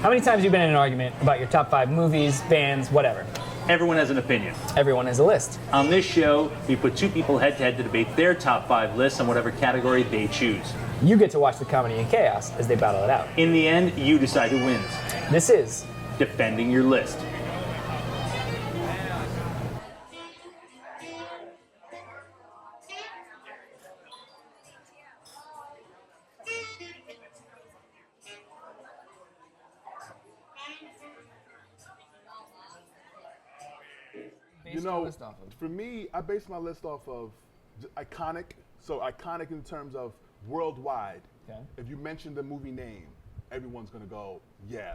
How many times have you been in an argument about your top 5 movies, bands, whatever? Everyone has an opinion. Everyone has a list. On this show, we put 2 people head-to-head to debate their top 5 lists on whatever category they choose. You get to watch the comedy and chaos as they battle it out. In the end, you decide who wins. This is Defending Your List. You know, for me, I base my list off of iconic. So iconic in terms of worldwide. Okay. If you mention the movie name, everyone's gonna go, yeah,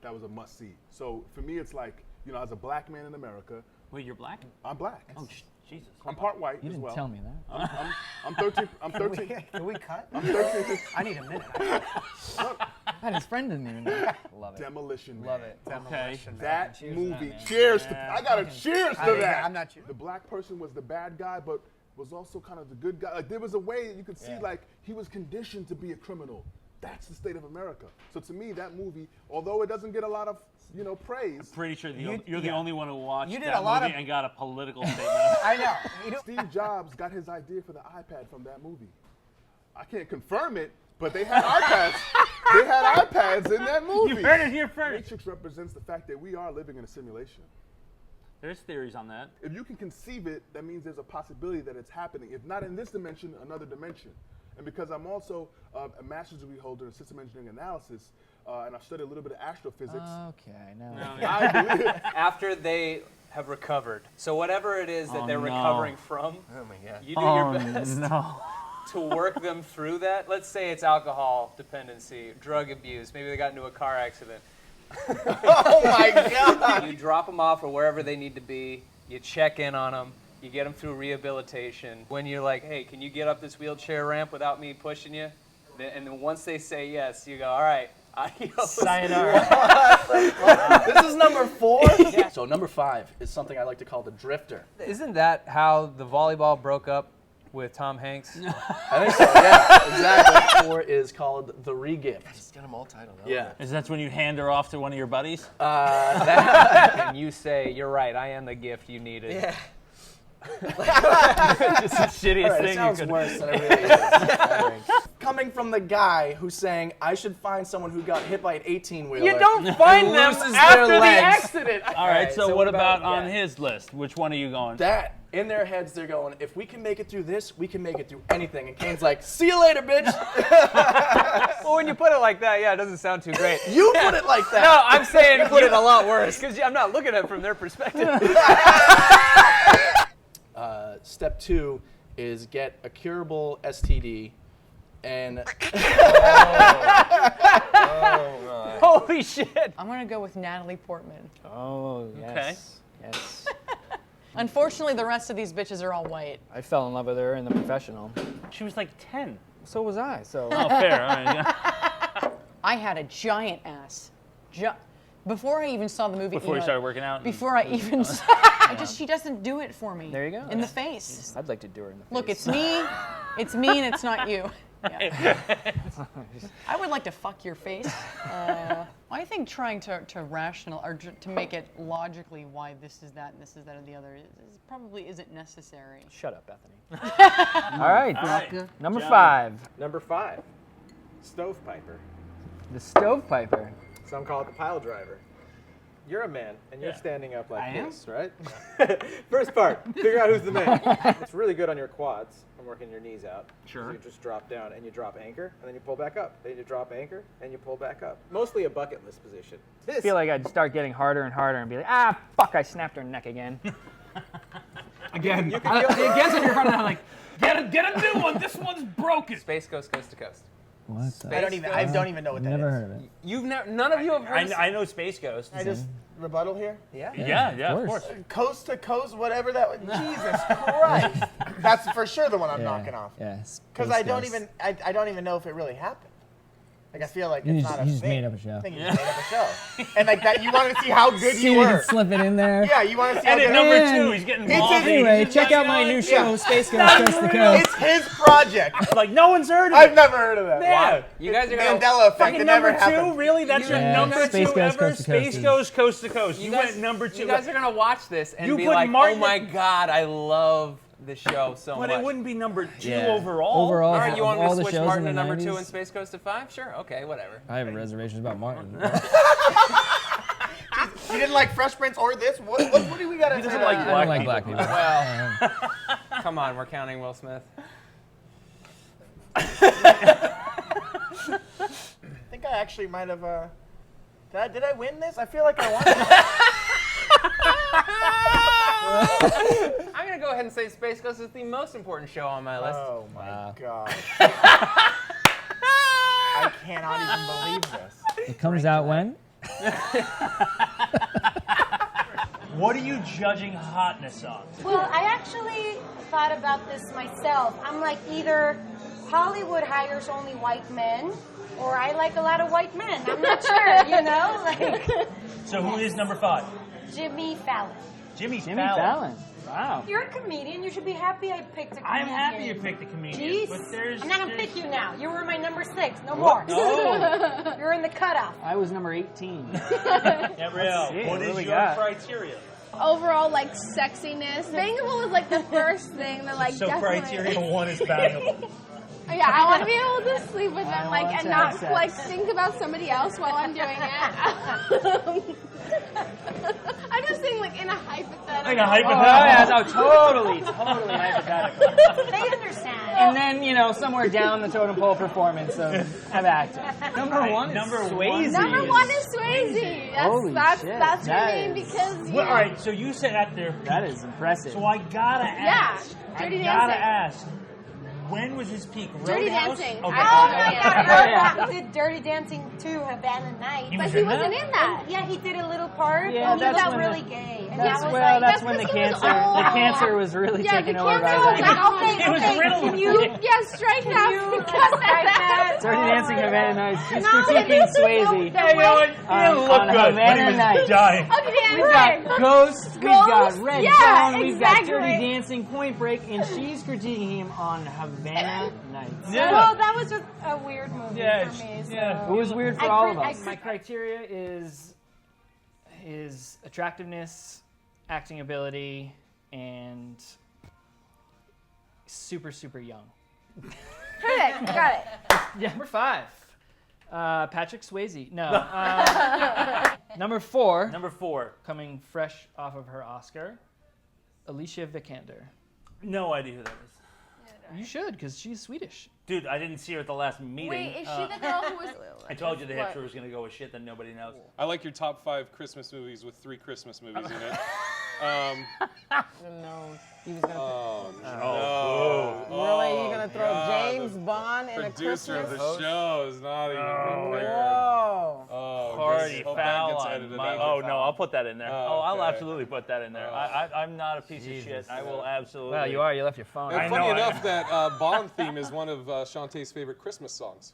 that was a must see. So for me, it's like, you know, as a black man in America. Wait, you're black? I'm black. Oh, Jesus. I'm part white You as didn't well. tell me that. I'm 13. I'm 13. Can we cut? I'm 13. I need a minute. That his friend didn't even know. Love it. Demolition Man. Love it. Demolition Man. That Cheers to movie. that, man. Cheers to. Yeah. I got to cheers I to mean, that. I'm not you. The black person was the bad guy, but was also kind of the good guy. Like there was a way you could see, like he was conditioned to be a criminal. That's the state of America. So to me, that movie, although it doesn't get a lot of, you know, praise. Pretty sure you're the only one who watched You did that a lot movie of- and got a political statement. I know. You know. Steve Jobs got his idea for the iPad from that movie. I can't confirm it, but they had iPads. They had iPads in that movie. You heard it here first. Matrix represents the fact that we are living in a simulation. There's theories on that. If you can conceive it, that means there's a possibility that it's happening. If not in this dimension, another dimension. And because I'm also a master's degree holder in system engineering analysis, and I've studied a little bit of astrophysics, Okay, now. I believe After they have recovered. So whatever it is that Oh, they're no. recovering from, Oh my God. you do your best no. to work them through that. Let's say it's alcohol dependency, drug abuse. Maybe they got into a car accident. Oh my God. You drop them off or wherever they need to be. You check in on them. You get them through rehabilitation. When you're like, hey, can you get up this wheelchair ramp without me pushing you? And then once they say yes, you go, all right, adios. Sayonara. This is number 4. So number 5 is something I like to call the drifter. Isn't that how the volleyball broke up with Tom Hanks? I think so, yeah, exactly. 4 is called the regift. Just get them all titled. Yeah. Is that when you hand her off to one of your buddies? And you say, you're right, I am the gift you needed. Yeah. Just the shittiest All right, thing it sounds you could. worse than it really is. I think. Coming from the guy who's saying, I should find someone who got hit by an 18-wheeler. You don't find who them loses after their the legs. accident. All right, so so what what about about- on yeah. his list? Which one are you going? That, in their heads, they're going, if we can make it through this, we can make it through anything. And Kane's like, see you later, bitch. Well, when you put it like that, yeah, it doesn't sound too great. You put it like that. No, I'm saying put it a lot worse because I'm not looking at it from their perspective. Step 2 is get a curable STD and Holy shit! I'm gonna go with Natalie Portman. Oh, yes. Yes. Unfortunately, the rest of these bitches are all white. I fell in love with her in The Professional. She was like 10. So was I, so. Oh, fair. All right, yeah. I had a giant ass. Before I even saw the movie. Before you started working out? Before I even saw she doesn't do it for me. There you go. In the face. I'd like to do her in the face. Look, it's me and it's not you. Yeah. I would like to fuck your face. I think trying to rational or to make it logically why this is that and this is that or the other probably isn't necessary. Shut up, Bethany. All right. Number John. 5. Number 5, stovepiper. The Stovepiper. Some call it the pile driver. You're a man, and you're Yeah. standing up like I am? this, right? First part, figure out who's the man. It's really good on your quads from working your knees out. Sure. So you just drop down and you drop anchor, and then you pull back up. Then you drop anchor, and you pull back up. Mostly a bucket list position. I feel like I'd start getting harder and harder and be like, ah, fuck, I snapped her neck again. Again. The against in your front of that, like, get a new one. This one's broken. Space Ghost Coast to Coast. What? I don't even know what that is. Never heard of it. You've none of you have heard. I know Space Ghost. I just rebuttal here. Yeah. Yeah, of course. Coast to coast, whatever that was. Jesus Christ. That's for sure the one I'm knocking off. Yes. Because I don't even know if it really happened. Like I feel like You it's just- not a you just thing. made up a show. I think you just made up a show. And like that, you want to see how good See you if you were. can slip it in there. Yeah, you want to see how And at good. number And- 2, he's getting It's ballsy. Anyway, He's just check out my going, new show, Space Ghost Coast to real. Coast. It's his project. Like, no one's heard of I've it. never heard of that. Yeah. You guys are gonna Mandela effect. Fucking It never number 2? happened. Really? That's your Yeah, number Space 2 Ghost ever? Coast to Coast Space is- Ghost Coast to Coast. You went number 2. You guys are gonna watch this and You be put like, Martin oh my at- God, I love the show so But much. it wouldn't be number 2 Yeah. overall. Overall, All right, you of want me all to the switch shows Martin in to the number 2 90s, and Space Ghost to 5? Sure, okay, whatever. I have reservations about Martin. You didn't like Fresh Prince or this? What do we gotta He say? doesn't to like that? I don't like black people. Well, come on, we're counting Will Smith. I think I actually might have. Did I win this? I feel like I won. I'm gonna go ahead and say Space Ghost is the most important show on my list. Oh my Wow. god. I cannot even believe this. It comes out when? What are you judging hotness on? Well, I actually thought about this myself. I'm like, either Hollywood hires only white men, or I like a lot of white men. I'm not sure, you know? Like So who is number 5? Jimmy Fallon. Jimmy Fallon. Wow. You're a comedian. You should be happy I picked a comedian. I'm happy you picked a comedian. Jeez. But there's, I'm not going to there's- pick you now. You were my number 6. No more. No. You're in the cutoff. I was number 18. Gabrielle, see, what what is do we your got? criteria? Overall, like sexiness. Bangable was like the first thing that like So definitely. criteria 1 is bangable. Yeah, I want to be able to sleep with I them, like, want and to not have sex. like think about somebody else while I'm doing it. I'm just saying, like in a hypothetical. Like a Oh, hypothetical. yeah, no, totally hypothetical. They understand. And then, you know, somewhere down the totem pole performance of acting. Number 1 is number Swayze. Number 1 is Swayze. Holy That's shit, that's your that name is- because you Well, know, all right, so you said at their peak. That is impressive. So I gotta ask. Dirty I gotta Dancing. ask. When was his peak? Dirty Roadhouse? Dancing. Okay. Oh Oh my my God, God, yeah. he did Dirty Dancing 2, Havana Night. He but was he in wasn't that? in that. Yeah, he did a little part, Yeah, and he that's got when really the- gay. And That's, that was well, like, that's when the because he was cancer, the old. cancer was really Yeah, taking the over. cancer by was then. like, okay, It was okay, riddled can with you it. Yeah, strike that because strike that? Dirty Dancing Havana Nights. She's No, critiquing no, Swayze. no, Hey, you know what? He didn't look on good, but he Havana was Nights. dying. Okay, We've got Ghost, we've got Red yeah, Dawn, we've got exactly. Dirty Dancing, Point Break, and she's critiquing him on Havana Nights. Yeah. Well, that was a weird movie Yeah, for me. So. yeah. It was weird for I all crit- of I us. crit- My criteria is attractiveness, acting ability, and super, super young. Perfect, got it. Yeah, number 5. Patrick Swayze. No. Number 4, Number 4. coming fresh off of her Oscar, Alicia Vikander. No idea who that is. You should, because she's Swedish. Dude, I didn't see her at the last meeting. Wait, is she the girl who was? I told you the What? hipster was going to go with shit that nobody knows. I like your top 5 Christmas movies with 3 Christmas movies in it. No, he was gonna. Oh, no. Really, you gonna throw God, James Bond in a Producer of Christmas? the show is not even prepared. Whoa. Oh, Party hope that foul gets on edited my, out. oh, no, I'll put that in there. Oh, I'll okay. absolutely put that in there. I'm not a piece of shit. I will absolutely. Well, you are. You left your phone. And I funny know, enough, that Bond theme is one of Chaunte's favorite Christmas songs.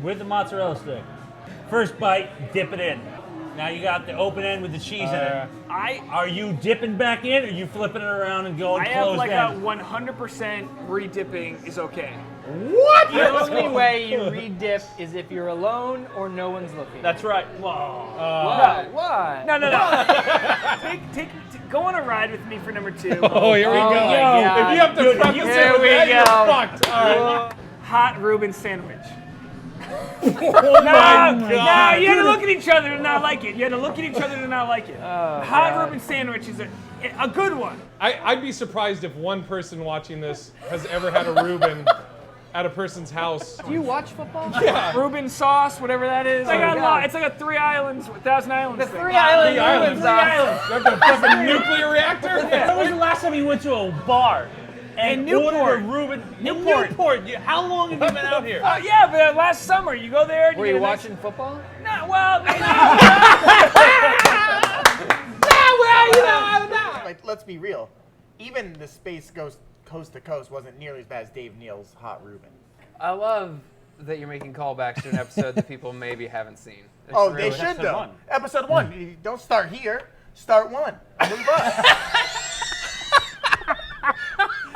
With the mozzarella stick. First bite, dip it in. Now you got the open end with the cheese in it. Are you dipping back in, or are you flipping it around and going I have closed like end? a 100% re-dipping is okay. What? The only way you re-dip is if you're alone or no one's looking. That's right. Whoa. Why? No. Go on a ride with me for number 2. Oh, here we go. yeah. If you have to preface Here it with we that, you're go. fucked. All right. Hot Reuben sandwich. Oh my No, God. you had to look at each other to not like it. You had to look at each other to not like it. Hot Reuben sandwich is a good one. I'd be surprised if one person watching this has ever had a Reuben at a person's house. Do you watch football? Yeah. Reuben sauce, whatever that is. It's like a 3 islands, 1,000 Islands. The thing. 3 Island Islands. Reuben sauce. Like a fucking nuclear reactor? When was the last time you went to a bar and In ordered Newport. a Reuben? Newport. How long have you been out here? Yeah, but last summer you go there. And Were you you get a nice- watching football? No, well, maybe. Like, let's be real. Even the Space Ghost Coast to Coast wasn't nearly as bad as Dave Neal's Hot Reuben. I love that you're making callbacks to an episode that people maybe haven't seen. It's Oh, really- they should though. Episode 1. You don't start here. Start 1. Move up.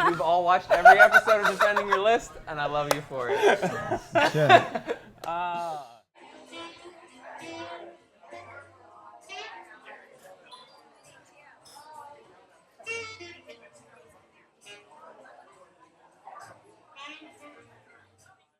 We've all watched every episode of Defending Your List, and I love you for it. Sure.